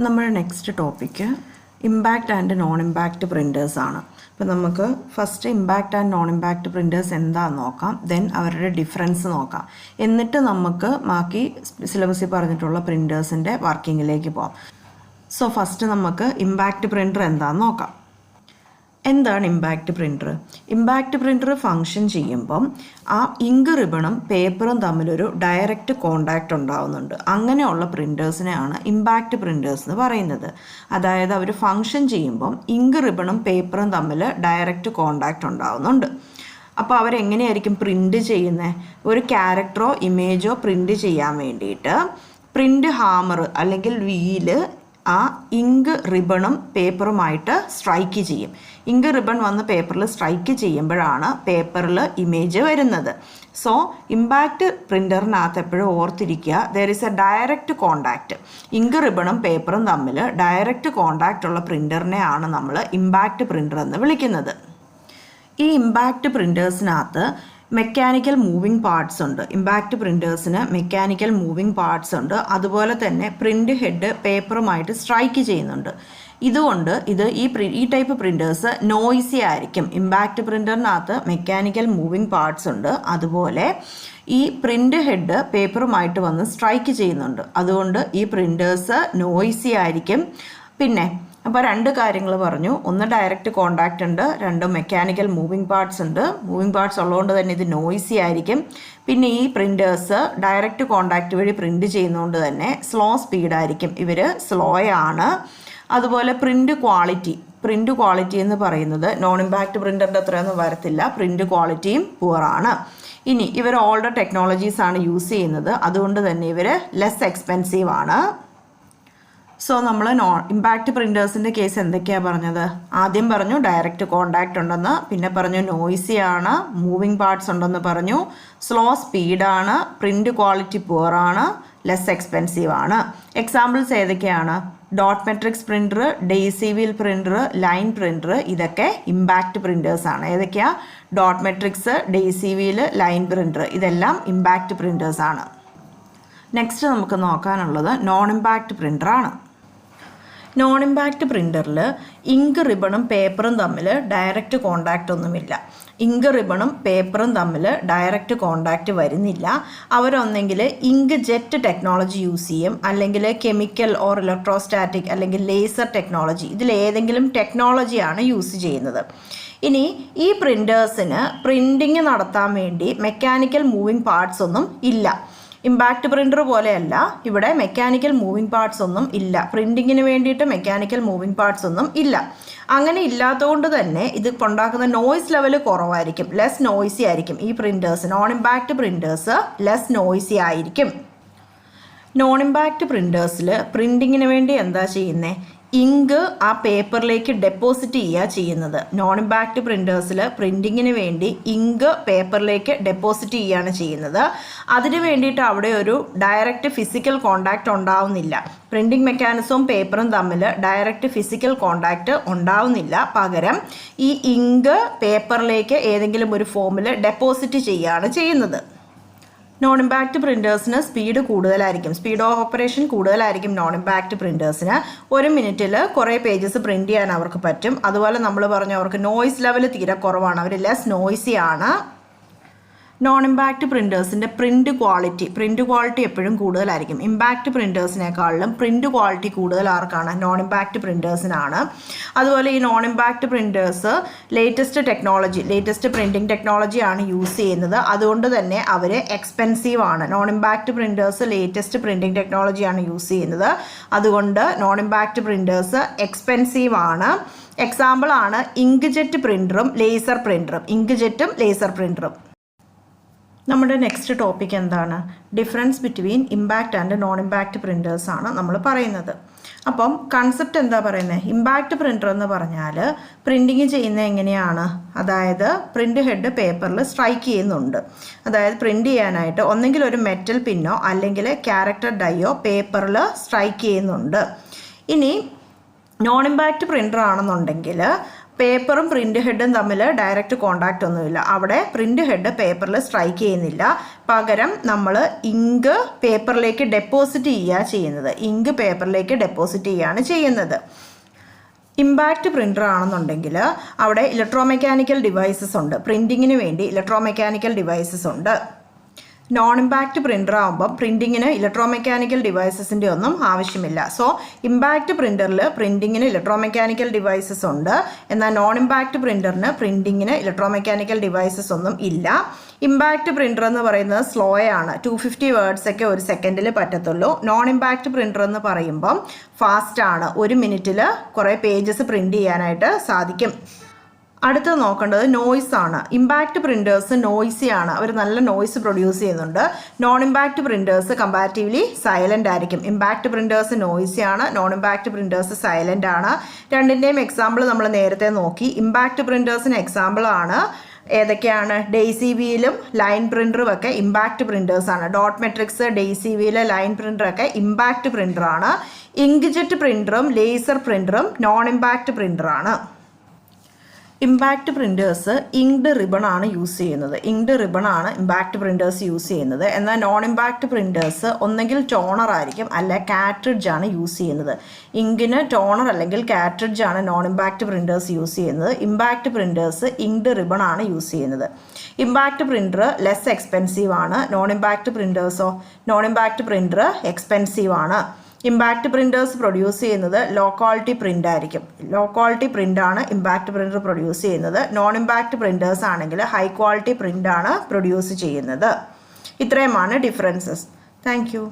നമ്മുടെ next topic impact and non impact printers ആണ്. അപ്പോൾ നമുക്ക് first impact and non impact printers എന്താണെന്ന് നോക്കാം, ദെൻ അവരുടെ ഡിഫറൻസ് നോക്കാം, എന്നിട്ട് നമുക്ക് ബാക്കി സിലബസിൽ പറഞ്ഞിട്ടുള്ള പ്രിൻറ്റേഴ്സിൻ്റെ വർക്കിങ്ങിലേക്ക് പോകാം. സോ ഫസ്റ്റ് നമുക്ക് ഇമ്പാക്റ്റ് പ്രിൻറ്റർ എന്താണെന്ന് നോക്കാം. എന്താണ് impact printer? Impact printer function ചെയ്യുമ്പം ആ ഇങ്ക് റിബണും പേപ്പറും തമ്മിലൊരു ഡയറക്റ്റ് കോണ്ടാക്റ്റ് ഉണ്ടാവുന്നുണ്ട്. അങ്ങനെയുള്ള പ്രിൻറ്റേഴ്സിനെയാണ് ഇമ്പാക്റ്റ് പ്രിൻറ്റേഴ്സ് എന്ന് പറയുന്നത്. അതായത് അവർ ഫങ്ഷൻ ചെയ്യുമ്പം ഇങ്ക് റിബണും പേപ്പറും തമ്മിൽ ഡയറക്റ്റ് കോണ്ടാക്റ്റ് ഉണ്ടാവുന്നുണ്ട്. അപ്പോൾ അവരെങ്ങനെയായിരിക്കും പ്രിൻറ്റ് ചെയ്യുന്നത്? ഒരു ക്യാരക്ടറോ ഇമേജോ പ്രിൻറ്റ് ചെയ്യാൻ വേണ്ടിയിട്ട് പ്രിൻറ്റ് ഹാമർ അല്ലെങ്കിൽ വീല് ആ ഇങ്ക് റിബണും പേപ്പറുമായിട്ട് സ്ട്രൈക്ക് ചെയ്യും. ഇങ്ക് റിബൺ വന്ന് പേപ്പറിൽ സ്ട്രൈക്ക് ചെയ്യുമ്പോഴാണ് പേപ്പറിൽ ഇമേജ് വരുന്നത്. സോ ഇമ്പാക്റ്റ് പ്രിൻ്ററിനകത്ത് എപ്പോഴും ഓർത്തിരിക്കുക, there is a direct contact. Ink റിബണും പേപ്പറും തമ്മിൽ ഡയറക്റ്റ് കോണ്ടാക്റ്റ് ഉള്ള പ്രിൻ്ററിനെയാണ് നമ്മൾ ഇമ്പാക്റ്റ് പ്രിൻ്റർ എന്ന് വിളിക്കുന്നത്. ഈ ഇമ്പാക്റ്റ് പ്രിൻറ്റേഴ്സിനകത്ത് മെക്കാനിക്കൽ മൂവിങ് പാർട്സ് ഉണ്ട്. ഇമ്പാക്റ്റ് പ്രിൻറ്റേഴ്സിന് മെക്കാനിക്കൽ മൂവിങ് പാർട്സ് ഉണ്ട്. അതുപോലെ തന്നെ പ്രിൻ്റ് ഹെഡ് പേപ്പറുമായിട്ട് സ്ട്രൈക്ക് ചെയ്യുന്നുണ്ട്. ഇതുകൊണ്ട് ഈ ടൈപ്പ് പ്രിൻറ്റേഴ്സ് നോയ്സി ആയിരിക്കും. ഇമ്പാക്റ്റ് പ്രിൻ്ററിനകത്ത് മെക്കാനിക്കൽ മൂവിങ് പാർട്സ് ഉണ്ട്, അതുപോലെ ഈ പ്രിൻ്റ് ഹെഡ് പേപ്പറുമായിട്ട് വന്ന് സ്ട്രൈക്ക് ചെയ്യുന്നുണ്ട്. അതുകൊണ്ട് ഈ പ്രിൻറ്റേഴ്സ് നോയ്സി ആയിരിക്കും. പിന്നെ അപ്പോൾ രണ്ട് കാര്യങ്ങൾ പറഞ്ഞു. ഒന്ന് ഡയറക്റ്റ് കോണ്ടാക്റ്റ് ഉണ്ട്, രണ്ട് മെക്കാനിക്കൽ മൂവിങ് പാർട്സ് ഉണ്ട്. മൂവിങ് പാർട്സ് ഉള്ളതുകൊണ്ട് തന്നെ ഇത് നോയ്സി ആയിരിക്കും. പിന്നെ ഈ പ്രിൻറ്റേഴ്സ് ഡയറക്റ്റ് കോണ്ടാക്റ്റ് വഴി പ്രിൻറ്റ് ചെയ്യുന്നതുകൊണ്ട് തന്നെ സ്ലോ സ്പീഡായിരിക്കും. ഇവർ സ്ലോ ആണ്. അതുപോലെ പ്രിൻ്റ് ക്വാളിറ്റി എന്ന് പറയുന്നത് നോൺ ഇമ്പാക്റ്റ് പ്രിൻ്ററിൻ്റെ അത്രയൊന്നും വരത്തില്ല. പ്രിൻ്റ് ക്വാളിറ്റിയും പുവറാണ്. ഇനി ഇവർ ഓൾഡർ ടെക്നോളജീസ് ആണ് യൂസ് ചെയ്യുന്നത്, അതുകൊണ്ട് തന്നെ ഇവർ ലെസ് എക്സ്പെൻസീവ് ആണ്. സോ നമ്മൾ ഇമ്പാക്റ്റ് പ്രിൻറ്റേഴ്സിൻ്റെ കേസ് എന്തൊക്കെയാണ് പറഞ്ഞത്? ആദ്യം പറഞ്ഞു ഡയറക്റ്റ് കോണ്ടാക്റ്റ് ഉണ്ടെന്ന്, പിന്നെ പറഞ്ഞു നോയ്സി ആണ്, മൂവിങ് പാർട്സ് ഉണ്ടെന്ന് പറഞ്ഞു, സ്ലോ സ്പീഡാണ്, പ്രിൻ്റ് ക്വാളിറ്റി പുവറാണ്, ലെസ് എക്സ്പെൻസീവ് ആണ്. എക്സാമ്പിൾസ് ഏതൊക്കെയാണ്? Dot matrix printer, daisy wheel printer, line printer, ഇതൊക്കെ ഇമ്പാക്റ്റ് പ്രിൻറ്റേഴ്സ് ആണ്. ഏതൊക്കെയാണ്? Dot matrix, daisy wheel, line printer, ഇതെല്ലാം ഇമ്പാക്റ്റ് പ്രിൻറ്റേഴ്സ് ആണ്. നെക്സ്റ്റ് നമുക്ക് നോക്കാനുള്ളത് നോൺ ഇമ്പാക്റ്റ് പ്രിൻ്ററാണ്. നോൺ ഇമ്പാക്റ്റ് പ്രിൻ്ററിൽ ഇങ്ക് റിബണും പേപ്പറും തമ്മിൽ ഡയറക്റ്റ് കോണ്ടാക്റ്റ് ഒന്നുമില്ല. ഇങ്ക് റിബണും പേപ്പറും തമ്മിൽ ഡയറക്റ്റ് കോണ്ടാക്റ്റ് വരുന്നില്ല. അവരൊന്നെങ്കിൽ ഇങ്ക് ജെറ്റ് ടെക്നോളജി യൂസ് ചെയ്യും, അല്ലെങ്കിൽ കെമിക്കൽ ഓർ ഇലക്ട്രോസ്റ്റാറ്റിക് അല്ലെങ്കിൽ ലേസർ ടെക്നോളജി, ഇതിലേതെങ്കിലും ടെക്നോളജിയാണ് യൂസ് ചെയ്യുന്നത്. ഇനി ഈ പ്രിൻറ്റേഴ്സിന് പ്രിൻറ്റിങ് നടത്താൻ വേണ്ടി മെക്കാനിക്കൽ മൂവിങ് പാർട്സ് ഒന്നും ഇല്ല. ഇമ്പാക്റ്റ് പ്രിൻ്റർ പോലെയല്ല, ഇവിടെ മെക്കാനിക്കൽ മൂവിങ് പാർട്സ് ഒന്നും ഇല്ല. പ്രിൻറ്റിങ്ങിന് വേണ്ടിയിട്ട് മെക്കാനിക്കൽ മൂവിങ് പാർട്സ് ഒന്നും ഇല്ല. അങ്ങനെ ഇല്ലാത്തതുകൊണ്ട് തന്നെ ഇത് ഉണ്ടാക്കുന്ന നോയ്സ് ലെവൽ കുറവായിരിക്കും, ലെസ് നോയ്സി ആയിരിക്കും. ഈ printers, non impact printers less noisy ആയിരിക്കും. നോൺ ഇമ്പാക്റ്റ് പ്രിൻറ്റേഴ്സിൽ പ്രിൻറ്റിങ്ങിന് വേണ്ടി എന്താ ചെയ്യുന്നത്? ഇങ്ക് ആ പേപ്പറിലേക്ക് ഡെപ്പോസിറ്റ് ചെയ്യുന്നത്. നോൺ ഇമ്പാക്റ്റ് പ്രിൻറ്റേഴ്സിൽ പ്രിൻറ്റിങ്ങിന് വേണ്ടി ഇങ്ക് പേപ്പറിലേക്ക് ഡെപ്പോസിറ്റ് ചെയ്യുകയാണ് ചെയ്യുന്നത്. അതിന് വേണ്ടിയിട്ട് അവിടെ ഒരു ഡയറക്റ്റ് ഫിസിക്കൽ കോണ്ടാക്റ്റ് ഉണ്ടാവുന്നില്ല. പ്രിൻറ്റിംഗ് മെക്കാനിസവും പേപ്പറും തമ്മിൽ ഡയറക്റ്റ് ഫിസിക്കൽ കോണ്ടാക്റ്റ് ഉണ്ടാവുന്നില്ല. പകരം ഈ ഇങ്ക് പേപ്പറിലേക്ക് ഏതെങ്കിലും ഒരു ഫോമിൽ ഡെപ്പോസിറ്റ് ചെയ്യുകയാണ് ചെയ്യുന്നത്. നോൺ ഇമ്പാക്റ്റ് പ്രിൻറ്റേഴ്സിന് സ്പീഡ് കൂടുതലായിരിക്കും, സ്പീഡ് ഓഫ് ഓപ്പറേഷൻ കൂടുതലായിരിക്കും നോൺ ഇമ്പാക്റ്റ് പ്രിൻറ്റേഴ്സിന്. ഒരു മിനിറ്റിൽ കുറേ പേജസ് പ്രിൻറ്റ് ചെയ്യാൻ അവർക്ക് പറ്റും. അതുപോലെ നമ്മൾ പറഞ്ഞു അവർക്ക് നോയ്സ് ലെവൽ തീരെ കുറവാണ്, അവർ ലെസ് നോയ്സി ആണ്. നോൺ ഇമ്പാക്റ്റ് പ്രിൻറ്റേഴ്സിൻ്റെ പ്രിൻ്റ് ക്വാളിറ്റി എപ്പോഴും കൂടുതലായിരിക്കും. ഇമ്പാക്റ്റ് പ്രിൻറ്റേഴ്സിനേക്കാളും പ്രിൻ്റ് ക്വാളിറ്റി കൂടുതൽ ആർക്കാണ്? നോൺ ഇമ്പാക്റ്റ് പ്രിൻറ്റേഴ്സിനാണ്. അതുപോലെ ഈ non impact printers latest printing ടെക്നോളജിയാണ് യൂസ് ചെയ്യുന്നത്. അതുകൊണ്ട് തന്നെ അവർ എക്സ്പെൻസീവ് ആണ്. Non impact printers latest printing ടെക്നോളജിയാണ് യൂസ് ചെയ്യുന്നത്. അതുകൊണ്ട് നോൺ ഇമ്പാക്റ്റ് പ്രിൻറ്റേഴ്സ് എക്സ്പെൻസീവ് ആണ്. എക്സാമ്പിളാണ് ഇങ്ക് ജെറ്റ് പ്രിൻ്ററും ലേസർ പ്രിൻ്ററും. ഇങ്ക് ജെറ്റും ലേസർ പ്രിൻ്ററും. നമ്മുടെ നെക്സ്റ്റ് ടോപ്പിക് എന്താണ്? Difference between impact and non impact printers ആണ് നമ്മൾ പറയുന്നത്. അപ്പം കൺസെപ്റ്റ് എന്താ പറയുന്നത്? ഇമ്പാക്റ്റ് പ്രിൻ്റർ എന്ന് പറഞ്ഞാൽ പ്രിൻറ്റിങ് ചെയ്യുന്നത് എങ്ങനെയാണ്? അതായത് പ്രിൻ്റ് ഹെഡ് പേപ്പറിൽ സ്ട്രൈക്ക് ചെയ്യുന്നുണ്ട്. അതായത് പ്രിൻറ്റ് ചെയ്യാനായിട്ട് ഒന്നെങ്കിൽ ഒരു മെറ്റൽ പിന്നോ അല്ലെങ്കിൽ ക്യാരക്ടർ ഡൈയോ പേപ്പറിൽ സ്ട്രൈക്ക് ചെയ്യുന്നുണ്ട്. ഇനി നോൺ ഇമ്പാക്റ്റ് പ്രിൻ്റർ ആണെന്നുണ്ടെങ്കിൽ പേപ്പറും പ്രിൻ്റ് ഹെഡും തമ്മിൽ ഡയറക്റ്റ് കോണ്ടാക്റ്റ് ഒന്നുമില്ല. അവിടെ പ്രിൻ്റ് ഹെഡ് പേപ്പറിൽ സ്ട്രൈക്ക് ചെയ്യുന്നില്ല. പകരം നമ്മൾ ഇങ്ക് പേപ്പറിലേക്ക് ഡെപ്പോസിറ്റ് ചെയ്യുകയാണ് ചെയ്യുന്നത്. ഇമ്പാക്റ്റ് പ്രിൻ്റർ ആണെന്നുണ്ടെങ്കിൽ അവിടെ ഇലക്ട്രോമെക്കാനിക്കൽ ഡിവൈസസ് ഉണ്ട്. പ്രിൻറ്റിങ്ങിന് വേണ്ടി ഇലക്ട്രോമെക്കാനിക്കൽ ഡിവൈസസ് ഉണ്ട്. നോൺ ഇമ്പാക്റ്റ് പ്രിൻ്റർ ആകുമ്പം പ്രിൻറ്റിങ്ങിന് ഇലക്ട്രോമെക്കാനിക്കൽ ഡിവൈസസിൻ്റെ ഒന്നും ആവശ്യമില്ല. സോ ഇമ്പാക്റ്റ് പ്രിൻ്ററിൽ പ്രിൻറ്റിങ്ങിന് ഇലക്ട്രോമെക്കാനിക്കൽ ഡിവൈസസ് ഉണ്ട്. എന്നാൽ നോൺ ഇമ്പാക്റ്റ് പ്രിൻ്ററിന് പ്രിൻറ്റിങ്ങിന് ഇലക്ട്രോമെക്കാനിക്കൽ ഡിവൈസസ് ഒന്നും ഇല്ല. ഇമ്പാക്റ്റ് പ്രിൻ്റർ എന്ന് പറയുന്നത് സ്ലോ ആണ്. 250 വേർഡ്സ് ഒക്കെ ഒരു സെക്കൻഡിൽ പറ്റത്തുള്ളൂ. നോൺ ഇമ്പാക്റ്റ് പ്രിൻ്റർ എന്ന് പറയുമ്പം ഫാസ്റ്റ് ആണ്. 1 മിനിറ്റിൽ കുറേ പേജസ് പ്രിൻ്റ് ചെയ്യാനായിട്ട് സാധിക്കും. അടുത്ത് നോക്കേണ്ടത് നോയ്സ് ആണ്. ഇമ്പാക്റ്റ് പ്രിൻറ്റേഴ്സ് നോയ്സി ആണ്. അവർ നല്ല നോയ്സ് പ്രൊഡ്യൂസ് ചെയ്യുന്നുണ്ട്. Non impact printers comparatively silent ആയിരിക്കും. ഇമ്പാക്റ്റ് പ്രിൻറ്റേഴ്സ് നോയ്സി ആണ്, നോൺ ഇമ്പാക്റ്റ് പ്രിൻറ്റേഴ്സ് സൈലൻ്റ് ആണ്. രണ്ടിൻ്റെയും എക്സാമ്പിൾ നമ്മൾ നേരത്തെ നോക്കി. ഇമ്പാക്റ്റ് പ്രിൻറ്റേഴ്സിന് എക്സാമ്പിൾ ആണ് ഏതൊക്കെയാണ്? DCBയിലും ലൈൻ പ്രിൻ്ററും ഒക്കെ ഇമ്പാക്റ്റ് പ്രിൻറ്റേഴ്സാണ്. ഡോട്ട് മെട്രിക്സ്, DCBയിലെ ലൈൻ പ്രിൻ്ററൊക്കെ ഇമ്പാക്റ്റ് പ്രിൻ്ററാണ്. ഇങ്ക്ജെറ്റ് പ്രിൻ്ററും ലേസർ പ്രിൻ്ററും നോൺ ഇമ്പാക്റ്റ് പ്രിൻ്ററാണ്. ഇമ്പാക്റ്റ് പ്രിൻറ്റേഴ്സ് ഇങ്ക്ഡ് റിബൺ ആണ് യൂസ് ചെയ്യുന്നത്. ഇങ്ക്ഡ് റിബൺ ആണ് ഇമ്പാക്റ്റ് പ്രിൻറ്റേഴ്സ് യൂസ് ചെയ്യുന്നത്. എന്നാൽ നോൺ ഇമ്പാക്റ്റ് പ്രിൻറ്റേഴ്സ് ഒന്നെങ്കിൽ ടോണർ ആയിരിക്കും, അല്ല കാട്രിഡ്ജ് ആണ് യൂസ് ചെയ്യുന്നത്. ഇങ്കിന് ടോണർ അല്ലെങ്കിൽ കാട്രിഡ്ജ് ആണ് നോൺ ഇമ്പാക്റ്റ് പ്രിൻറ്റേഴ്സ് യൂസ് ചെയ്യുന്നത്. ഇമ്പാക്റ്റ് പ്രിൻറ്റേഴ്സ് ഇങ്ക്ഡ് റിബൺ ആണ് യൂസ് ചെയ്യുന്നത്. ഇമ്പാക്റ്റ് പ്രിൻ്റർ ലെസ് എക്സ്പെൻസീവ് ആണ്. Non impact പ്രിൻറ്റേഴ്സോ? Non impact printer expensive ആണ്. ഇമ്പാക്റ്റ് പ്രിൻറ്റേഴ്സ് പ്രൊഡ്യൂസ് ചെയ്യുന്നത് ലോ ക്വാളിറ്റി പ്രിൻ്റ് ആയിരിക്കും. ലോ ക്വാളിറ്റി പ്രിൻ്റാണ് ഇമ്പാക്റ്റ് പ്രിൻ്റർ പ്രൊഡ്യൂസ് ചെയ്യുന്നത്. നോൺ ഇമ്പാക്റ്റ് പ്രിൻറ്റേഴ്സ് ആണെങ്കിൽ ഹൈ ക്വാളിറ്റി പ്രിൻ്റാണ് പ്രൊഡ്യൂസ് ചെയ്യുന്നത്. ഇത്രയുമാണ് ഡിഫറൻസസ്. Thank you.